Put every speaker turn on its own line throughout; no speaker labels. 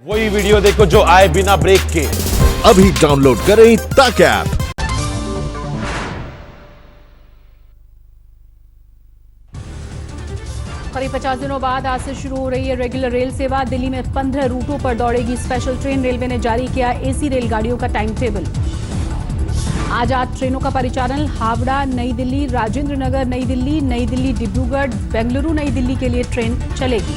वही वीडियो देखो जो आए बिना ब्रेक के।
अभी डाउनलोड करें तक ऐप।
करीब 50 दिनों बाद आज से शुरू हो रही है रेगुलर रेल सेवा। दिल्ली में 15 रूटों पर दौड़ेगी स्पेशल ट्रेन। रेलवे ने जारी किया एसी रेलगाड़ियों का टाइम टेबल। आज 8 ट्रेनों का परिचालन हावड़ा नई दिल्ली, राजेंद्र नगर नई दिल्ली डिब्रूगढ़, बेंगलुरु नई दिल्ली के लिए ट्रेन चलेगी।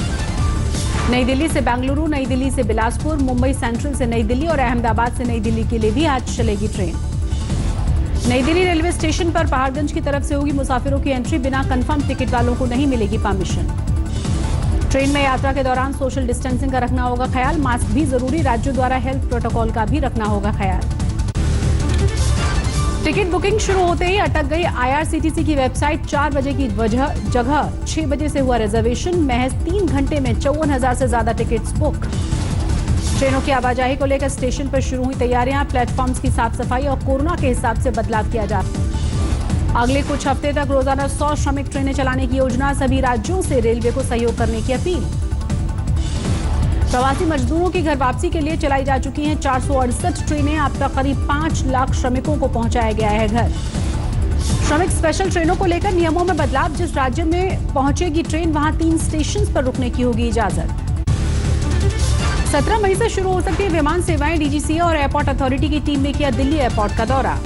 नई दिल्ली से बेंगलुरु, नई दिल्ली से बिलासपुर, मुंबई सेंट्रल से नई दिल्ली और अहमदाबाद से नई दिल्ली के लिए भी आज चलेगी ट्रेन। नई दिल्ली रेलवे स्टेशन पर पहाड़गंज की तरफ से होगी मुसाफिरों की एंट्री। बिना कंफर्म टिकट वालों को नहीं मिलेगी परमिशन। ट्रेन में यात्रा के दौरान सोशल डिस्टेंसिंग का रखना होगा ख्याल। मास्क भी जरूरी। राज्यों द्वारा हेल्थ प्रोटोकॉल का भी रखना होगा ख्याल। टिकट बुकिंग शुरू होते ही अटक गई आईआरसीटीसी की वेबसाइट। 4 बजे की जगह 6 बजे से हुआ रिजर्वेशन। महज 3 घंटे में 54,000 से ज्यादा टिकट्स बुक। ट्रेनों की आवाजाही को लेकर स्टेशन पर शुरू हुई तैयारियां। प्लेटफॉर्म्स की साफ सफाई और कोरोना के हिसाब से बदलाव किया जा रहा है। अगले कुछ हफ्ते तक रोजाना 100 श्रमिक ट्रेनें चलाने की योजना। सभी राज्यों से रेलवे को सहयोग करने की अपील। प्रवासी मजदूरों की घर वापसी के लिए चलाई जा चुकी हैं 468 ट्रेनें। अब तक करीब 5 लाख श्रमिकों को पहुंचाया गया है घर। श्रमिक स्पेशल ट्रेनों को लेकर नियमों में बदलाव। जिस राज्य में पहुंचेगी ट्रेन वहां 3 स्टेशन पर रुकने की होगी इजाजत। 17 मई से शुरू हो सकती है विमान सेवाएं। डीजीसीए और एयरपोर्ट अथॉरिटी की टीम ने किया दिल्ली एयरपोर्ट का दौरा।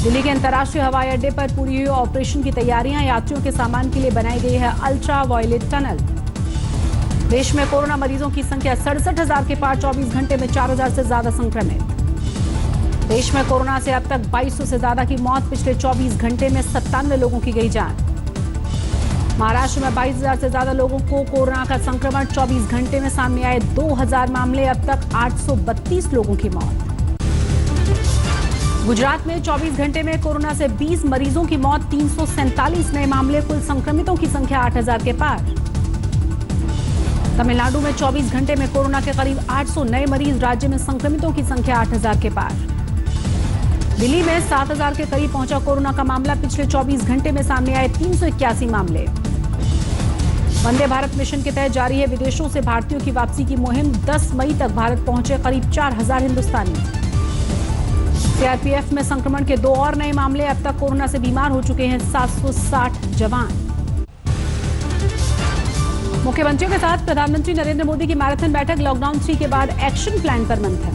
दिल्ली के अंतर्राष्ट्रीय हवाई अड्डे पर पूरी हुई ऑपरेशन की तैयारियां। यात्रियों के सामान के लिए बनाई गई है अल्ट्रा वायलेट टनल। देश में कोरोना मरीजों की संख्या 67,000 के पार। 24 घंटे में 4,000 से ज्यादा संक्रमित। देश में कोरोना से अब तक 2200 से ज्यादा की मौत। पिछले 24 घंटे में 97 लोगों की गई जान। महाराष्ट्र में 22,000 से ज्यादा लोगों को कोरोना का संक्रमण। 24 घंटे में सामने आए 2,000 मामले। अब तक 832 लोगों की मौत। गुजरात में 24 घंटे में कोरोना से 20 मरीजों की मौत। 347 नए मामले। कुल संक्रमितों की संख्या 8,000 के पार। तमिलनाडु में 24 घंटे में कोरोना के करीब 800 नए मरीज। राज्य में संक्रमितों की संख्या 8,000 के पार। दिल्ली में 7,000 के करीब पहुंचा कोरोना का मामला। पिछले 24 घंटे में सामने आए 381 मामले। वंदे भारत मिशन के तहत जारी है विदेशों से भारतीयों की वापसी की मुहिम। 10 मई तक भारत पहुंचे करीब 4,000 हिंदुस्तानी। सीआरपीएफ में संक्रमण के 2 और नए मामले। अब तक कोरोना से बीमार हो चुके हैं 760 जवान। मुख्यमंत्रियों के साथ प्रधानमंत्री नरेंद्र मोदी की मैराथन बैठक। लॉकडाउन 3 के बाद एक्शन प्लान पर मंथन।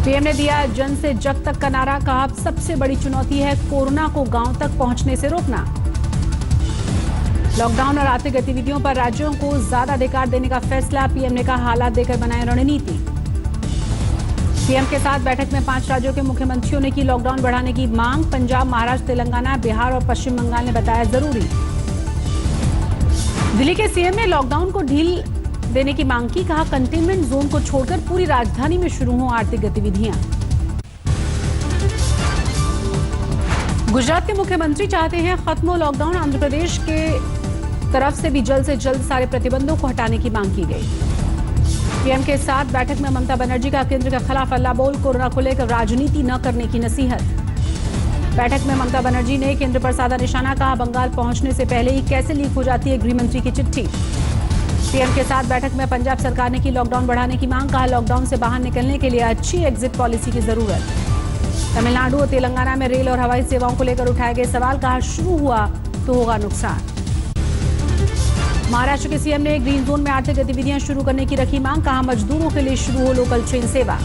पीएम ने दिया जन से जग तक का नारा। कहा सबसे बड़ी चुनौती है कोरोना को गांव तक पहुंचने से रोकना। लॉकडाउन और आर्थिक गतिविधियों पर राज्यों को ज्यादा अधिकार देने का फैसला। पीएम ने कहा हालात देकर बनाए रणनीति। पीएम के साथ बैठक में 5 राज्यों के मुख्यमंत्रियों ने की लॉकडाउन बढ़ाने की मांग। पंजाब, महाराष्ट्र, तेलंगाना, बिहार और पश्चिम बंगाल ने बताया जरूरी। दिल्ली के सीएम ने लॉकडाउन को ढील देने की मांग की। कहा कंटेनमेंट जोन को छोड़कर पूरी राजधानी में शुरू हों आर्थिक गतिविधियां। गुजरात के मुख्यमंत्री चाहते हैं खत्म हो लॉकडाउन। आंध्र प्रदेश के तरफ से भी जल्द सारे प्रतिबंधों को हटाने की मांग की गई। पीएम के साथ बैठक में ममता बनर्जी का केंद्र के खिलाफ अल्लाह बोल। कोरोना को लेकर राजनीति न करने की नसीहत। बैठक में ममता बनर्जी ने केंद्र पर साधा निशाना। कहा बंगाल पहुंचने से पहले ही कैसे लीक हो जाती है गृहमंत्री की चिट्ठी। पीएम के साथ बैठक में पंजाब सरकार ने की लॉकडाउन बढ़ाने की मांग। कहा लॉकडाउन से बाहर निकलने के लिए अच्छी एग्जिट पॉलिसी की जरूरत। तमिलनाडु और तेलंगाना में रेल और हवाई सेवाओं को लेकर उठाए गए सवाल। कहा शुरू हुआ तो होगा नुकसान। महाराष्ट्र के सीएम ने ग्रीन जोन में आर्थिक गतिविधियां शुरू करने की रखी मांग। कहा मजदूरों के लिए शुरू हो लोकल ट्रेन सेवा।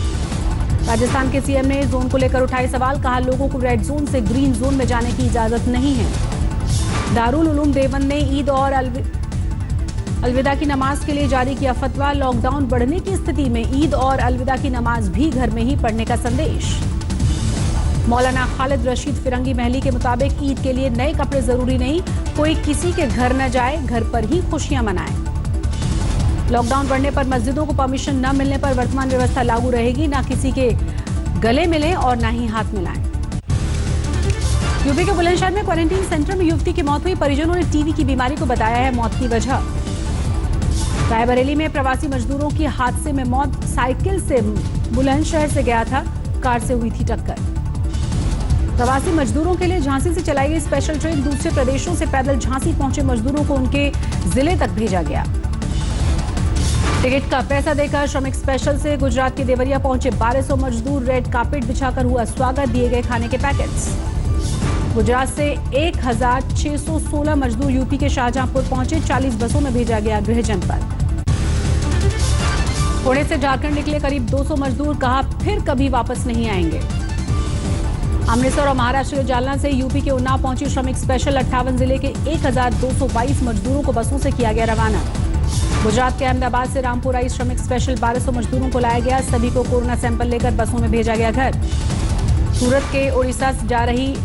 राजस्थान के सीएम ने जोन को लेकर उठाए सवाल। कहा लोगों को रेड जोन से ग्रीन जोन में जाने की इजाजत नहीं है। दारुल उलूम देवबंद ने ईद और अलविदा की नमाज के लिए जारी किया फतवा। लॉकडाउन बढ़ने की स्थिति में ईद और अलविदा की नमाज भी घर में ही पढ़ने का संदेश। मौलाना खालिद रशीद फिरंगी महली के मुताबिक ईद के लिए नए कपड़े जरूरी नहीं। कोई किसी के घर न जाए, घर पर ही खुशियां मनाए। लॉकडाउन बढ़ने पर मस्जिदों को परमिशन न मिलने पर वर्तमान व्यवस्था लागू रहेगी। ना किसी के गले मिले और ना ही हाथ मिलाएं। यूपी के बुलंदशहर में क्वारंटीन सेंटर में युवती की मौत हुई। परिजनों ने टीबी की बीमारी को बताया है मौत की वजह। रायबरेली में प्रवासी मजदूरों की हादसे में मौत। साइकिल से बुलंदशहर से गया था, कार से हुई थी टक्कर। प्रवासी मजदूरों के लिए झांसी से चलाई गई स्पेशल ट्रेन। दूसरे प्रदेशों से पैदल झांसी पहुंचे मजदूरों को उनके जिले तक भेजा गया। टिकट का पैसा देकर श्रमिक स्पेशल से गुजरात के देवरिया पहुंचे 1200 मजदूर। रेड कार्पेट बिछाकर हुआ स्वागत, दिए गए खाने के पैकेट्स। गुजरात से 1616 मजदूर यूपी के शाहजहांपुर पहुंचे। 40 बसों में भेजा गया गृह जनपद। पुणे से झारखंड निकले करीब 200 मजदूर, कहा फिर कभी वापस नहीं आएंगे। अमृतसर और महाराष्ट्र के जालना से यूपी के उन्नाव पहुंची श्रमिक स्पेशल। 58 जिले के 1222 मजदूरों को बसों से किया गया रवाना। गुजरात के अहमदाबाद से रामपुर आई श्रमिक स्पेशल। 1200 मजदूरों को लाया गया। सभी को कोरोना सैंपल लेकर बसों में भेजा गया घर। सूरत के उड़ीसा से जा रही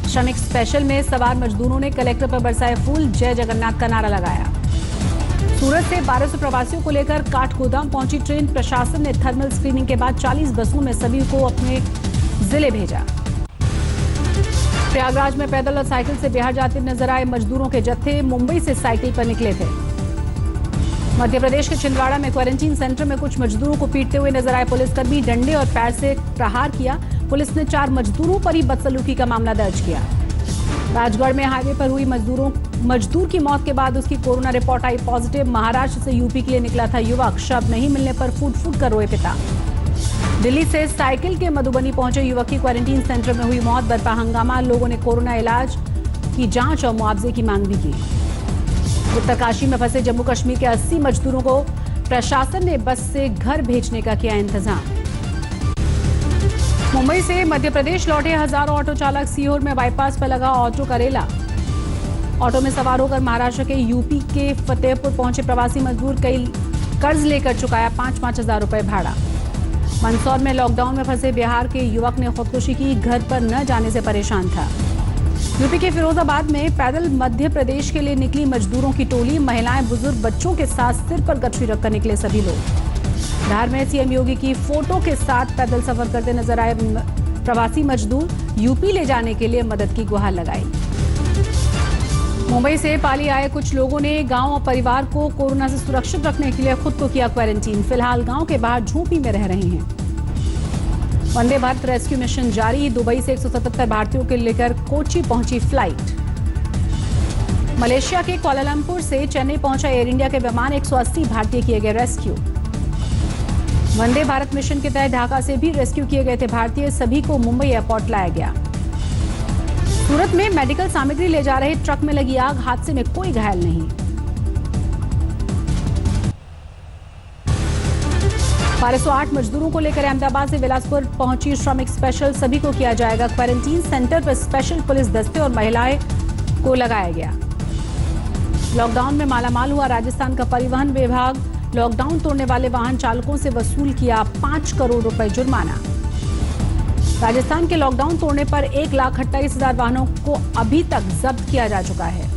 श्रमिक स्पेशल में सवार मजदूरों ने कलेक्टर पर बरसाए फूल, जय जगन्नाथ का नारा लगाया। सूरत से 1200 प्रवासियों को लेकर काठगोदाम पहुंची ट्रेन। प्रशासन ने थर्मल स्क्रीनिंग के बाद 40 बसों में सभी को अपने जिले भेजा। प्रयागराज में पैदल और साइकिल से बिहार जाते नजर आए मजदूरों के जत्थे। मुंबई से साइकिल पर निकले थे। मध्य प्रदेश के छिंदवाड़ा में क्वारंटीन सेंटर में कुछ मजदूरों को पीटते हुए नजर आए पुलिसकर्मी। डंडे और पैर से प्रहार किया। पुलिस ने 4 मजदूरों पर ही बदसलूकी का मामला दर्ज किया। राजगढ़ में हाईवे पर हुई मजदूर की मौत के बाद उसकी कोरोना रिपोर्ट आई पॉजिटिव। महाराष्ट्र से यूपी के लिए निकला था युवक। शव नहीं मिलने पर फूट कर रोए पिता। दिल्ली से साइकिल के मधुबनी पहुंचे युवक की क्वारंटीन सेंटर में हुई मौत। बरपा हंगामा, लोगों ने कोरोना इलाज की जांच और मुआवजे की मांग भी की। उत्तरकाशी में फंसे जम्मू कश्मीर के 80 मजदूरों को प्रशासन ने बस से घर भेजने का किया इंतजाम। मुंबई से मध्य प्रदेश लौटे हजारों ऑटो चालक। सीहोर में बाईपास पर लगा ऑटो करेला। ऑटो में सवार होकर महाराष्ट्र के यूपी के फतेहपुर पहुंचे प्रवासी मजदूर। कई कर्ज लेकर चुकाया 5-5 हजार रुपए भाड़ा। मंदसौर में लॉकडाउन में फंसे बिहार के युवक ने खुदकुशी की। घर पर न जाने से परेशान था। यूपी के फिरोजाबाद में पैदल मध्य प्रदेश के लिए निकली मजदूरों की टोली। महिलाएं, बुजुर्ग, बच्चों के साथ सिर पर गठरी रखकर निकले सभी लोग। धार में सीएम योगी की फोटो के साथ पैदल सफर करते नजर आए प्रवासी मजदूर। यूपी ले जाने के लिए मदद की गुहार लगाई। मुंबई से पाली आए कुछ लोगों ने गांव और परिवार को कोरोना से सुरक्षित रखने के लिए खुद को किया क्वारंटीन। फिलहाल गांव के बाहर झोपड़ी में रह रहे हैं। वंदे भारत रेस्क्यू मिशन जारी। दुबई से 177 भारतीयों को लेकर कोची पहुंची फ्लाइट। मलेशिया के कुआलालंपुर से चेन्नई पहुंचा एयर इंडिया के विमान। 180 भारतीय किए गए रेस्क्यू। वंदे भारत मिशन के तहत ढाका से भी रेस्क्यू किए गए थे भारतीय। सभी को मुंबई एयरपोर्ट लाया गया। सूरत में मेडिकल सामग्री ले जा रहे ट्रक में लगी आग। हादसे में कोई घायल नहीं। 1208 मजदूरों को लेकर अहमदाबाद से बिलासपुर पहुंची श्रमिक स्पेशल। सभी को किया जाएगा क्वारंटीन। सेंटर पर स्पेशल पुलिस दस्ते और महिलाएं को लगाया गया। लॉकडाउन में मालामाल हुआ राजस्थान का परिवहन विभाग। लॉकडाउन तोड़ने वाले वाहन चालकों से वसूल किया 5 करोड़ रुपए जुर्माना। राजस्थान के लॉकडाउन तोड़ने पर 1,28,000 वाहनों को अभी तक जब्त किया जा चुका है।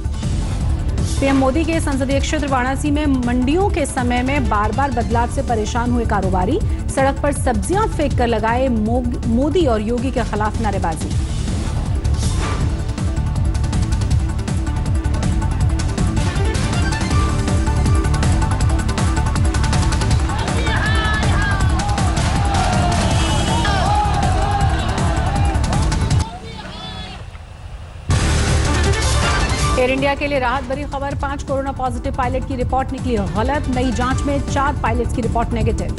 पीएम मोदी के संसदीय क्षेत्र वाराणसी में मंडियों के समय में बार बार बदलाव से परेशान हुए कारोबारी। सड़क पर सब्जियां फेंक कर लगाए मोदी और योगी के खिलाफ नारेबाजी। एयर इंडिया के लिए राहत भरी खबर। 5 कोरोना पॉजिटिव पायलट की रिपोर्ट निकली गलत। नई जांच में 4 पायलट्स की रिपोर्ट नेगेटिव।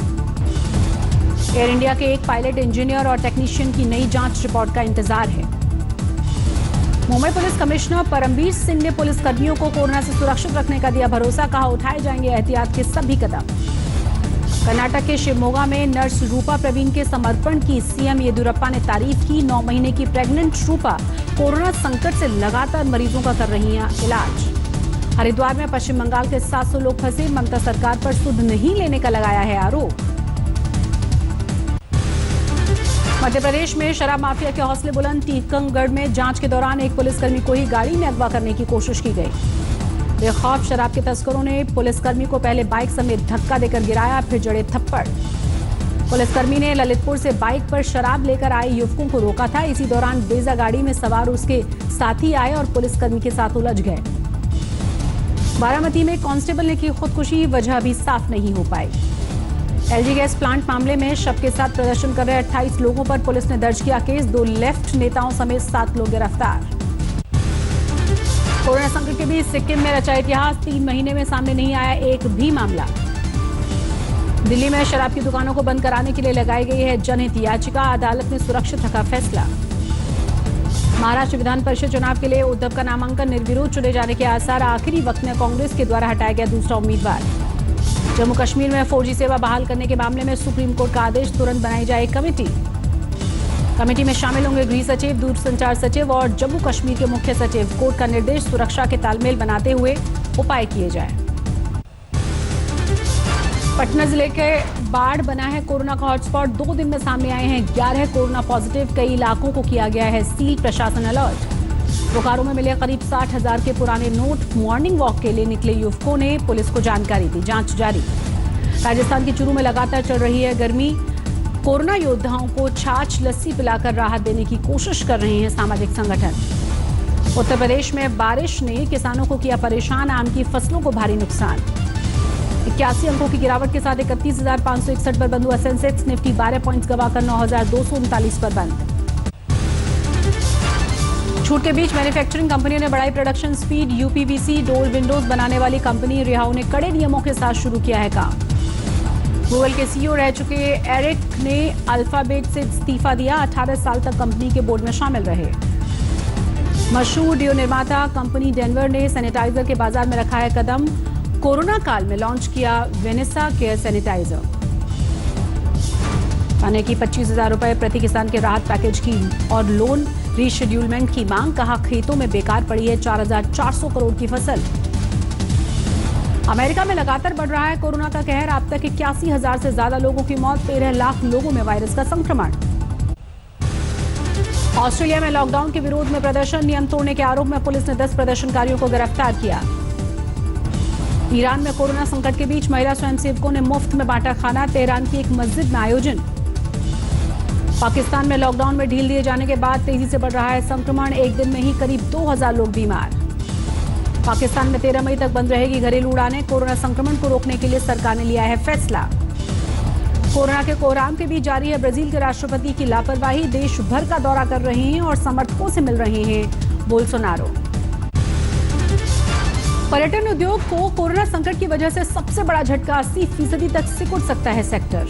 एयर इंडिया के एक पायलट, इंजीनियर और टेक्नीशियन की नई जांच रिपोर्ट का इंतजार है। मुंबई पुलिस कमिश्नर परमवीर सिंह ने पुलिस कर्मियों को कोरोना से सुरक्षित रखने का दिया भरोसा। कहा उठाए जाएंगे एहतियात के सभी कदम। कर्नाटक के शिवमोगा में नर्स रूपा प्रवीण के समर्पण की सीएम येदियुरप्पा ने तारीफ की। 9 महीने की प्रेग्नेंट रूपा कोरोना संकट से लगातार मरीजों का कर रही हैं इलाज। हरिद्वार में पश्चिम बंगाल के 700 लोग फंसे। ममता सरकार पर सुध नहीं लेने का लगाया है आरोप। मध्य प्रदेश में शराब माफिया के हौसले बुलंद। टीकमगढ़ में जांच के दौरान एक पुलिसकर्मी को ही गाड़ी में अगवा करने की कोशिश की गई। बेखौफ शराब के तस्करों ने पुलिसकर्मी को पहले बाइक समेत धक्का देकर गिराया, फिर जड़े थप्पड़। पुलिसकर्मी ने ललितपुर से बाइक पर शराब लेकर आए युवकों को रोका था। इसी दौरान ब्रेजा गाड़ी में सवार उसके साथी आए और पुलिसकर्मी के साथ उलझ गए। बारामती में कांस्टेबल ने की खुदकुशी, वजह भी साफ नहीं हो पाई। एलजी गैस प्लांट मामले में शव के साथ प्रदर्शन कर रहे 28 लोगों पर पुलिस ने दर्ज किया केस। 2 लेफ्ट नेताओं समेत 7 लोग गिरफ्तार। कोरोना संकट के बीच सिक्किम में रचा इतिहास। 3 महीने में सामने नहीं आया एक भी मामला। दिल्ली में शराब की दुकानों को बंद कराने के लिए लगाई गई है जनहित याचिका, अदालत ने सुरक्षित रखा फैसला। महाराष्ट्र विधान परिषद चुनाव के लिए उद्धव का नामांकन निर्विरोध चुने जाने के आसार, आखिरी वक्त में कांग्रेस के द्वारा हटाया गया दूसरा उम्मीदवार। जम्मू कश्मीर में 4G सेवा बहाल करने के मामले में सुप्रीम कोर्ट का आदेश, तुरंत बनाई जाए कमेटी। कमेटी में शामिल होंगे गृह सचिव, दूरसंचार सचिव और जम्मू कश्मीर के मुख्य सचिव। कोर्ट का निर्देश, सुरक्षा के तालमेल बनाते हुए उपाय किए जाए। पटना जिले के बाढ़ बना है कोरोना का हॉटस्पॉट, 2 दिन में सामने आए हैं 11 कोरोना पॉजिटिव, कई इलाकों को किया गया है सील, प्रशासन अलर्ट। बोकारो में मिले करीब 60,000 के पुराने नोट, मॉर्निंग वॉक के लिए निकले युवकों ने पुलिस को जानकारी दी, जांच जारी। राजस्थान के चूरू में लगातार चल रही है गर्मी, कोरोना योद्धाओं को छाछ लस्सी पिलाकर राहत देने की कोशिश कर रहे हैं सामाजिक संगठन। उत्तर प्रदेश में बारिश ने किसानों को किया परेशान, आम की फसलों को भारी नुकसान। 81 अंकों की गिरावट के साथ 31,561 पर बंद हुआ सेंसेक्स, निफ्टी 12 पॉइंट्स गवाकर 9,239 पर बंद। छूट के बीच मैन्युफैक्चरिंग कंपनियों ने बढ़ाई production speed, UPVC door Windows बनाने वाली कंपनी रिहाउ ने कड़े नियमों के साथ शुरू किया है काम। गूगल के सीईओ रह चुके एरिक ने अल्फाबेट से इस्तीफा दिया, 18 साल तक कंपनी के बोर्ड में शामिल रहे। मशहूर डिओ निर्माता कंपनी डेनवर ने सैनिटाइजर के बाजार में रखा है कदम, कोरोना काल में लॉन्च किया वेनेसा केयर सैनिटाइजर। थाने की 25,000 रुपए प्रति किसान के राहत पैकेज की और लोन रीशेड्यूलमेंट की मांग, कहा खेतों में बेकार पड़ी है 4,400 करोड़ की फसल। अमेरिका में लगातार बढ़ रहा है कोरोना का कहर, अब तक 81,000 से ज्यादा लोगों की मौत, 13 लाख लोगों में वायरस का संक्रमण। ऑस्ट्रेलिया में लॉकडाउन के विरोध में प्रदर्शन, नियम तोड़ने के आरोप में पुलिस ने 10 प्रदर्शनकारियों को गिरफ्तार किया। ईरान में कोरोना संकट के बीच महिला स्वयंसेवकों ने मुफ्त में बांटा खाना, तेहरान की एक मस्जिद में आयोजन। पाकिस्तान में लॉकडाउन में ढील दिए जाने के बाद तेजी से बढ़ रहा है संक्रमण, एक दिन में ही करीब 2,000 लोग बीमार। पाकिस्तान में 13 मई तक बंद रहेगी घरेलू उड़ानें, कोरोना संक्रमण को रोकने के लिए सरकार ने लिया है फैसला। कोरोना के कोहराम के बीच जारी है ब्राजील के राष्ट्रपति की लापरवाही, देश भर का दौरा कर रहे हैं और समर्थकों से मिल रहे हैं बोल्सोनारो। पर्यटन उद्योग को कोरोना संकट की वजह से सबसे बड़ा झटका, 80% तक सिकुड़ सकता है सेक्टर।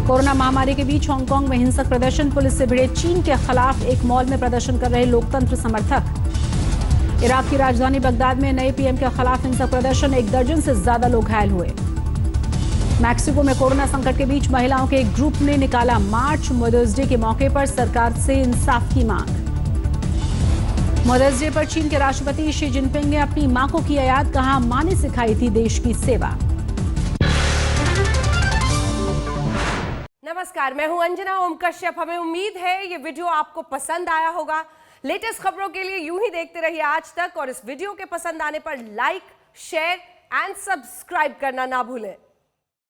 कोरोना महामारी के बीच हांगकांग में हिंसक प्रदर्शन, पुलिस से भिड़े चीन के खिलाफ एक मॉल में प्रदर्शन कर रहे लोकतंत्र समर्थक। इराक की राजधानी बगदाद में नए पीएम के खिलाफ हिंसक प्रदर्शन, 1 दर्जन से ज्यादा लोग घायल हुए। मैक्सिको में कोरोना संकट के बीच महिलाओं के एक ग्रुप ने निकाला मार्च, मदर्स डे के मौके पर सरकार से इंसाफ की मांग। मदर्स डे पर चीन के राष्ट्रपति शी जिनपिंग ने अपनी मां को किया याद, कहा मां ने सिखाई थी देश की सेवा।
नमस्कार, मैं हूं अंजना ओम कश्यप। हमें उम्मीद है ये वीडियो आपको पसंद आया होगा। लेटेस्ट खबरों के लिए यूं ही देखते रहिए आज तक, और इस वीडियो के पसंद आने पर लाइक, शेयर एंड सब्सक्राइब करना ना भूलें।